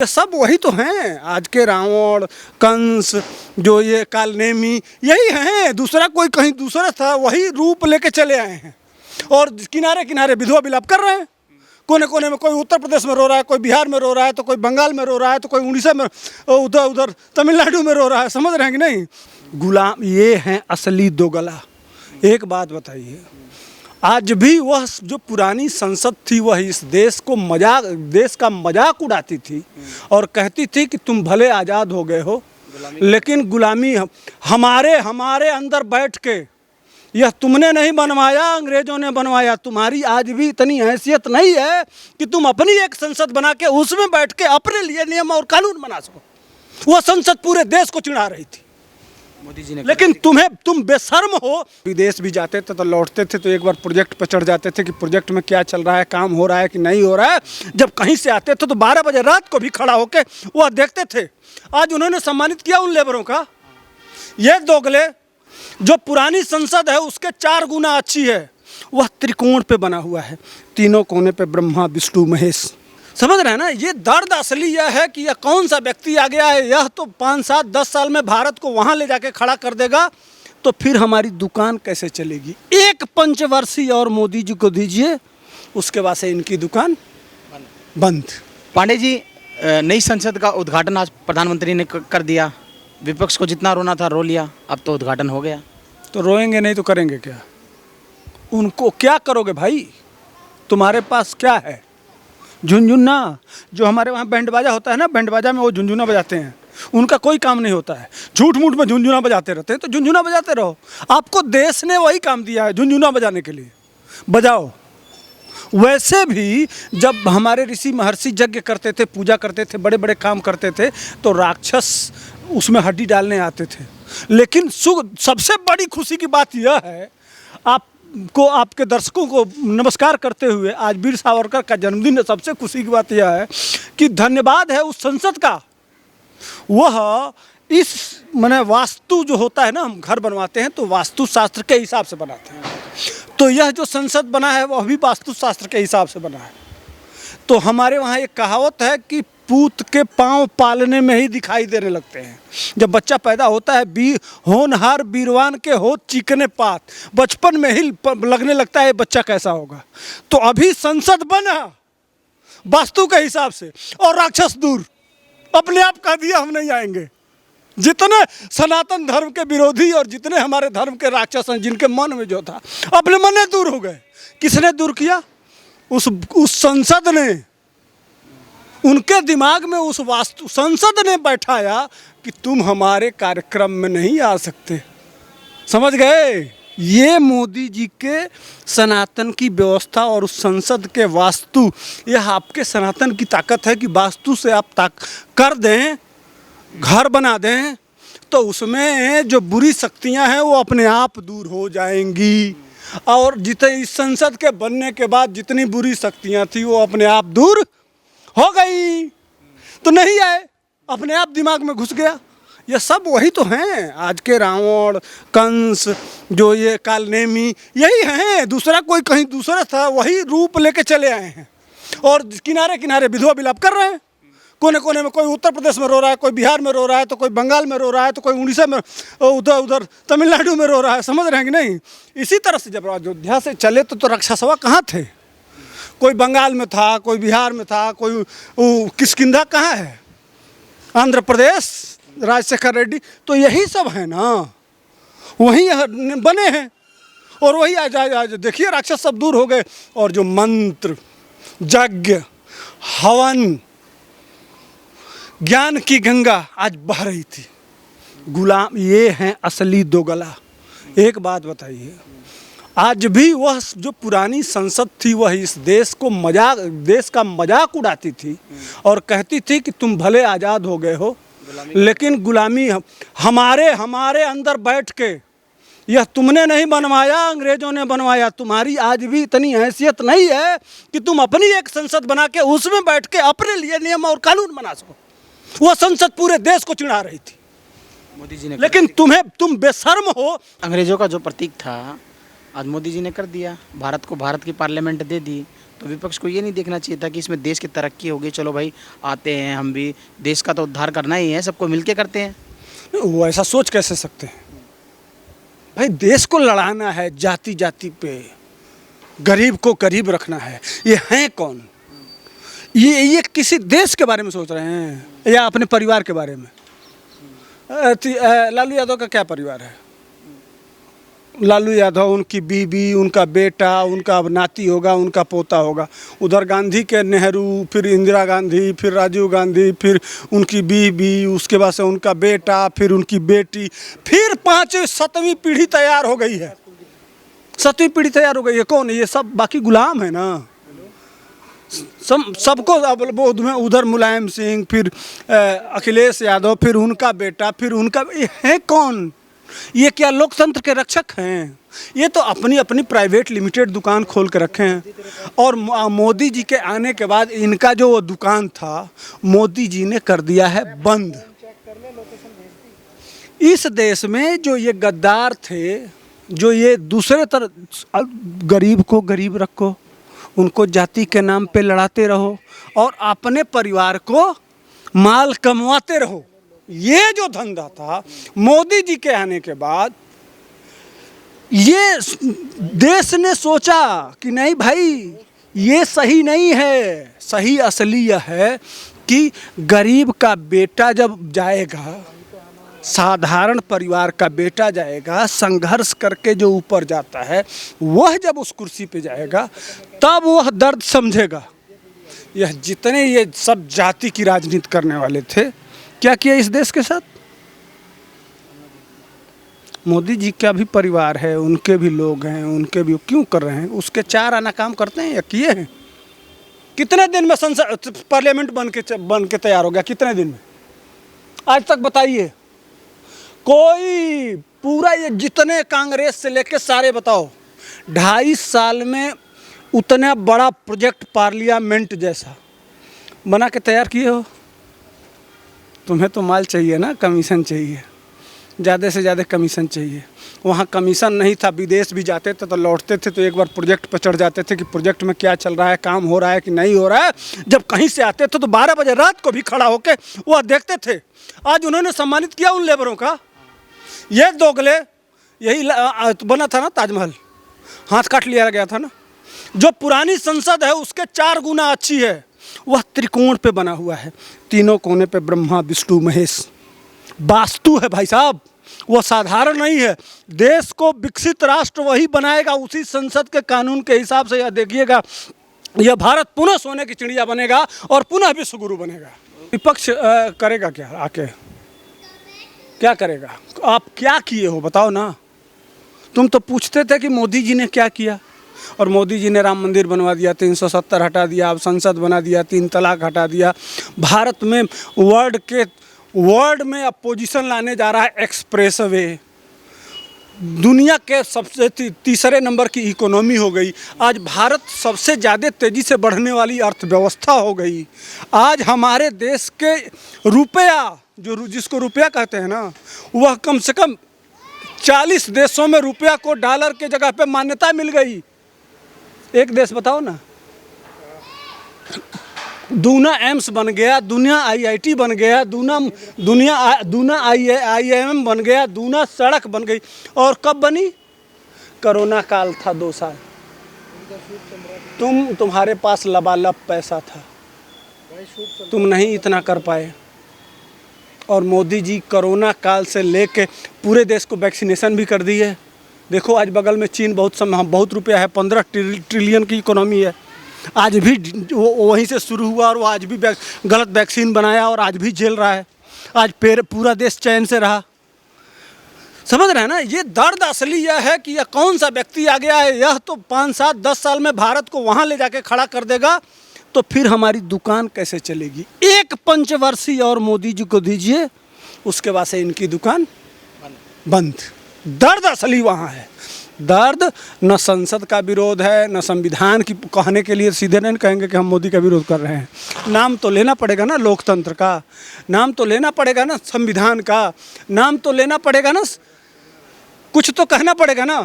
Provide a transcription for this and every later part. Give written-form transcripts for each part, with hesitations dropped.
ये सब वही तो हैं, आज के रावण कंस जो ये कालनेमी यही हैं। दूसरा कोई कहीं दूसरा था, वही रूप लेके चले आए हैं और किनारे किनारे विधवा विलाप कर रहे हैं। कोने कोने में कोई उत्तर प्रदेश में रो रहा है, कोई बिहार में रो रहा है, तो कोई बंगाल में रो रहा है, तो कोई उड़ीसा में, उधर उधर तमिलनाडु में रो रहा है। समझ रहे हैं कि नहीं? गुलाम ये हैं असली दोगला। एक बात बताइए, आज भी वह जो पुरानी संसद थी वह इस देश का मजाक उड़ाती थी और कहती थी कि तुम भले आज़ाद हो गए हो, लेकिन गुलामी हमारे अंदर बैठ के यह तुमने नहीं बनवाया, अंग्रेजों ने बनवाया। तुम्हारी आज भी इतनी हैसियत नहीं है कि तुम अपनी एक संसद बना के उसमें बैठ के अपने लिए नियम और कानून बना सको। वह संसद पूरे देश को चिढ़ा रही थी मोदी जी ने। लेकिन तुम बेशर्म हो। विदेश भी जाते थे तो लौटते थे तो एक बार प्रोजेक्ट पर चढ़ जाते थे कि प्रोजेक्ट में क्या चल रहा है, काम हो रहा है कि नहीं हो रहा है। जब कहीं से आते थे तो 12 बजे रात को भी खड़ा होकर वह देखते थे। आज उन्होंने सम्मानित किया उन लेबरों का। ये दोगले जो पुरानी संसद है उसके 4 गुना अच्छी है, वह त्रिकोण पे बना हुआ है, तीनों कोने पे ब्रह्मा विष्णु महेश। समझ रहे हैं ना? ये दर्द असली यह है कि यह कौन सा व्यक्ति आ गया है, यह तो 5, 7, 10 साल में भारत को वहाँ ले जाके खड़ा कर देगा, तो फिर हमारी दुकान कैसे चलेगी? एक पंचवर्षीय और मोदी जी को दीजिए, उसके बाद से इनकी दुकान बंद। पांडे जी, नई संसद का उद्घाटन आज प्रधानमंत्री ने कर दिया। विपक्ष को जितना रोना था रो लिया, अब तो उद्घाटन हो गया। तो रोएंगे नहीं तो करेंगे क्या? उनको क्या करोगे भाई? तुम्हारे पास क्या है? झुनझुना, जो हमारे वहाँ बैंड बाजा होता है ना, बैंड बाजा में वो झुनझुना बजाते हैं। उनका कोई काम नहीं होता है, झूठ मूठ में झुनझुना बजाते रहते हैं। तो झुनझुना बजाते रहो, आपको देश ने वही काम दिया है झुनझुना बजाने के लिए, बजाओ। वैसे भी जब हमारे ऋषि महर्षि यज्ञ करते थे, पूजा करते थे, बड़े बड़े काम करते थे, तो राक्षस उसमें हड्डी डालने आते थे। लेकिन सबसे बड़ी खुशी की बात यह है, आपके दर्शकों को नमस्कार करते हुए, आज वीर सावरकर का जन्मदिन है। सबसे खुशी की बात यह है कि धन्यवाद है उस संसद का। वह इस माने वास्तु जो होता है ना, हम घर बनवाते हैं तो वास्तु शास्त्र के हिसाब से बनाते हैं, तो यह जो संसद बना है वह भी वास्तु शास्त्र के हिसाब से बना है। तो हमारे वहाँ एक कहावत है कि पूत के पाँव पालने में ही दिखाई देने लगते हैं। जब बच्चा पैदा होता है, होनहार बीरवान के हो चिकने पात, बचपन में ही लगने लगता है बच्चा कैसा होगा। तो अभी संसद बना वास्तु के हिसाब से और राक्षस दूर, अपने आप कह दिया हम नहीं आएंगे। जितने सनातन धर्म के विरोधी और जितने हमारे धर्म के राक्षस हैं, जिनके मन में जो था, अपने मन में दूर हो गए। किसने दूर किया? उस संसद ने, उनके दिमाग में उस वास्तु संसद ने बैठाया कि तुम हमारे कार्यक्रम में नहीं आ सकते। समझ गए? ये मोदी जी के सनातन की व्यवस्था और उस संसद के वास्तु, यह आपके सनातन की ताकत है कि वास्तु से आप कर दें, घर बना दें, तो उसमें जो बुरी शक्तियां हैं वो अपने आप दूर हो जाएंगी। और जितने इस संसद के बनने के बाद जितनी बुरी शक्तियां थी वो अपने आप दूर हो गई। तो नहीं आए, अपने आप दिमाग में घुस गया। ये सब वही तो हैं, आज के रावण कंस जो ये कालनेमी यही हैं। दूसरा कोई कहीं दूसरा था, वही रूप लेके चले आए हैं और किनारे किनारे विधवा विलाप कर रहे हैं। कोने कोने में कोई उत्तर प्रदेश में रो रहा है, कोई बिहार में रो रहा है, तो कोई बंगाल में रो रहा है, तो कोई उड़ीसा में, उधर उधर तमिलनाडु में रो रहा है। समझ रहे हैं कि नहीं? इसी तरह से जब अयोध्या से चले तो राक्षसवा कहाँ थे? कोई बंगाल में था, कोई बिहार में था, कोई किष्किंधा कहाँ है? आंध्र प्रदेश, राजशेखर रेड्डी। तो यही सब है ना, वही बने हैं और वही आज देखिए राक्षस सब दूर हो गए। और जो मंत्र, यज्ञ, हवन, ज्ञान की गंगा आज बह रही थी। गुलाम ये हैं असली दोगला। एक बात बताइए, आज भी वह जो पुरानी संसद थी वह इस देश का मजाक उड़ाती थी और कहती थी कि तुम भले आज़ाद हो गए हो, लेकिन गुलामी हमारे अंदर बैठ के यह तुमने नहीं बनवाया, अंग्रेजों ने बनवाया। तुम्हारी आज भी इतनी हैसियत नहीं है कि तुम अपनी एक संसद बना के उसमें बैठ के अपने लिए नियम और कानून बना सको। वह संसद पूरे देश को चिढ़ा रही थी मोदी जी ने। लेकिन तुम बेशर्म हो। अंग्रेजों का जो प्रतीक था आज मोदी जी ने कर दिया। भारत को भारत की पार्लियामेंट दे दी, तो विपक्ष को ये नहीं देखना चाहिए था कि इसमें देश की तरक्की होगी, चलो भाई आते हैं हम भी, देश का तो उद्धार करना ही है, सबको मिलके करते हैं। वो ऐसा सोच कैसे सकते हैं भाई? देश को लड़ाना है जाति जाति पे, गरीब को गरीब रखना है। ये हैं कौन? ये किसी देश के बारे में सोच रहे हैं या अपने परिवार के बारे में? लालू यादव का क्या परिवार है? लालू यादव, उनकी बीबी, उनका बेटा, उनका अब नाती होगा, उनका पोता होगा। उधर गांधी के नेहरू, फिर इंदिरा गांधी, फिर राजीव गांधी, फिर उनकी बीबी, उसके बाद से उनका बेटा, फिर उनकी बेटी, फिर 5वीं 7वीं पीढ़ी तैयार हो गई है। 7वीं पीढ़ी तैयार हो गई है। कौन? ये सब बाकी गुलाम है ना। सबको अब उधर मुलायम सिंह, फिर अखिलेश यादव, फिर उनका बेटा, फिर उनका, ये है कौन? ये क्या लोकतंत्र के रक्षक हैं? ये तो अपनी अपनी प्राइवेट लिमिटेड दुकान खोल के रखे हैं। और मोदी जी के आने के बाद इनका जो वो दुकान था मोदी जी ने कर दिया है बंद। इस देश में जो ये गद्दार थे, जो ये दूसरे तरह गरीब को गरीब रखो, उनको जाति के नाम पे लड़ाते रहो और अपने परिवार को माल कमवाते रहो, ये जो धंधा था मोदी जी के आने के बाद, ये देश ने सोचा कि नहीं भाई ये सही नहीं है। सही असली यह है कि गरीब का बेटा जब जाएगा, साधारण परिवार का बेटा जाएगा, संघर्ष करके जो ऊपर जाता है, वह जब उस कुर्सी पे जाएगा तब वह दर्द समझेगा। यह जितने ये सब जाति की राजनीति करने वाले थे, क्या किया इस देश के साथ? मोदी जी का भी परिवार है, उनके भी लोग हैं, उनके भी क्यों कर रहे हैं? उसके 4 आना काम करते हैं या किए हैं? कितने दिन में संसद पार्लियामेंट बन के तैयार हो गया? कितने दिन में आज तक बताइए? कोई पूरा ये जितने कांग्रेस से लेके सारे बताओ, 2.5 साल में उतना बड़ा प्रोजेक्ट पार्लियामेंट जैसा बना के तैयार किए हो? तुम्हें तो माल चाहिए ना, कमीशन चाहिए, ज़्यादा से ज़्यादा कमीशन चाहिए। वहाँ कमीशन नहीं था, विदेश भी जाते थे तो लौटते थे तो एक बार प्रोजेक्ट पर चढ़ जाते थे कि प्रोजेक्ट में क्या चल रहा है, काम हो रहा है कि नहीं हो रहा है। जब कहीं से आते थे तो 12 बजे रात को भी खड़ा होकर वह देखते थे। आज उन्होंने सम्मानित किया उन लेबरों का। ये दोगले, यही बना था ना ताजमहल, हाथ काट लिया गया था ना। जो पुरानी संसद है उसके 4 गुना अच्छी है। वह त्रिकोण पे बना हुआ है, तीनों कोने पे ब्रह्मा विष्णु महेश, वास्तु है भाई साहब, वो साधारण नहीं है। देश को विकसित राष्ट्र वही बनाएगा, उसी संसद के कानून के हिसाब से। यह देखिएगा, यह भारत पुनः सोने की चिड़िया बनेगा और पुनः विश्व गुरु बनेगा। विपक्ष करेगा क्या? आके क्या करेगा? आप क्या किए हो बताओ ना। तुम तो पूछते थे कि मोदी जी ने क्या किया, और मोदी जी ने राम मंदिर बनवा दिया, 370 हटा दिया, अब संसद बना दिया, 3 तलाक हटा दिया। भारत में वर्ल्ड में अब पोजीशन लाने जा रहा है एक्सप्रेस वे। दुनिया के सबसे तीसरे नंबर की इकोनॉमी हो गई। आज भारत सबसे ज़्यादा तेज़ी से बढ़ने वाली अर्थव्यवस्था हो गई। आज हमारे देश के रुपया, जिसको रुपया कहते हैं ना, वह कम से कम 40 देशों में रुपया को डॉलर के जगह पे मान्यता मिल गई। एक देश बताओ ना। दूना एम्स बन गया, दूना IIT बन गया, दूना IIM बन गया, दूना सड़क बन गई। और कब बनी? कोरोना काल था 2 साल। तुम्हारे पास लबालब पैसा था, तुम नहीं इतना कर पाए। और मोदी जी कोरोना काल से लेके पूरे देश को वैक्सीनेशन भी कर दी है। देखो आज बगल में चीन बहुत रुपया है, 15 ट्रिलियन की इकोनॉमी है। आज भी वो वहीं से शुरू हुआ और वो आज भी गलत वैक्सीन बनाया और आज भी झेल रहा है। आज पूरा देश चैन से रहा। समझ रहे हैं ना? ये दर्द असली यह है कि यह कौन सा व्यक्ति आ गया है, यह तो 5, 7, 10 साल में भारत को वहाँ ले जाके खड़ा कर देगा। तो फिर हमारी दुकान कैसे चलेगी? एक पंचवर्षीय और मोदी जी को दीजिए, उसके बाद से इनकी दुकान बंद। दर्द असली वहाँ है। दर्द न संसद का विरोध है, न संविधान की कहने के लिए सीधे नहीं कहेंगे कि हम मोदी का विरोध कर रहे हैं। नाम तो लेना पड़ेगा ना लोकतंत्र का, नाम तो लेना पड़ेगा ना संविधान का, नाम तो लेना पड़ेगा ना, कुछ तो कहना पड़ेगा ना।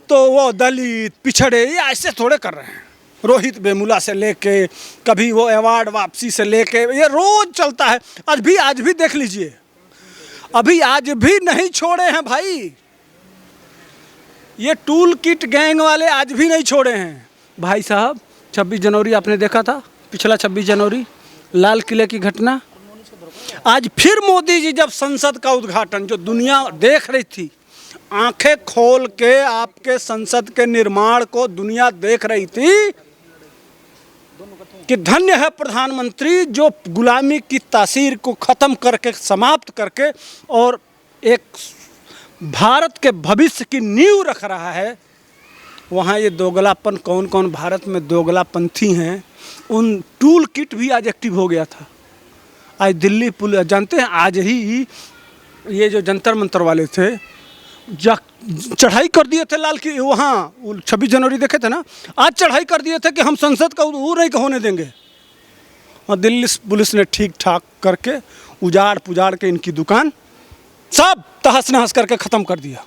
तो वो दलित, पिछड़े, ये ऐसे थोड़े कर रहे हैं। रोहित वेमुला से लेके कभी वो अवार्ड वापसी से लेके ये रोज चलता है। आज भी देख लीजिए, अभी आज भी नहीं छोड़े हैं भाई। ये टूल किट गैंग वाले आज भी नहीं छोड़े हैं भाई साहब। 26 जनवरी आपने देखा था, पिछला 26 जनवरी लाल किले की घटना। आज फिर मोदी जी जब संसद का उद्घाटन, जो दुनिया देख रही थी, आंखें खोल के आपके संसद के निर्माण को दुनिया देख रही थी कि धन्य है प्रधानमंत्री जो गुलामी की तासीर को ख़त्म करके, समाप्त करके और एक भारत के भविष्य की नींव रख रहा है। वहाँ ये दोगलापन, कौन कौन भारत में दोगलापंथी हैं, उन टूल किट भी आज एक्टिव हो गया था। आज दिल्ली पुलिस, जानते हैं आज ही ये जो जंतर मंतर वाले थे चढ़ाई कर दिए थे लाल की, वहाँ 26 जनवरी देखे थे ना, आज चढ़ाई कर दिए थे कि हम संसद का वो नहीं होने देंगे। और दिल्ली पुलिस ने ठीक ठाक करके उजाड़ पुजाड़ के इनकी दुकान सब तहस नहस करके ख़त्म कर दिया।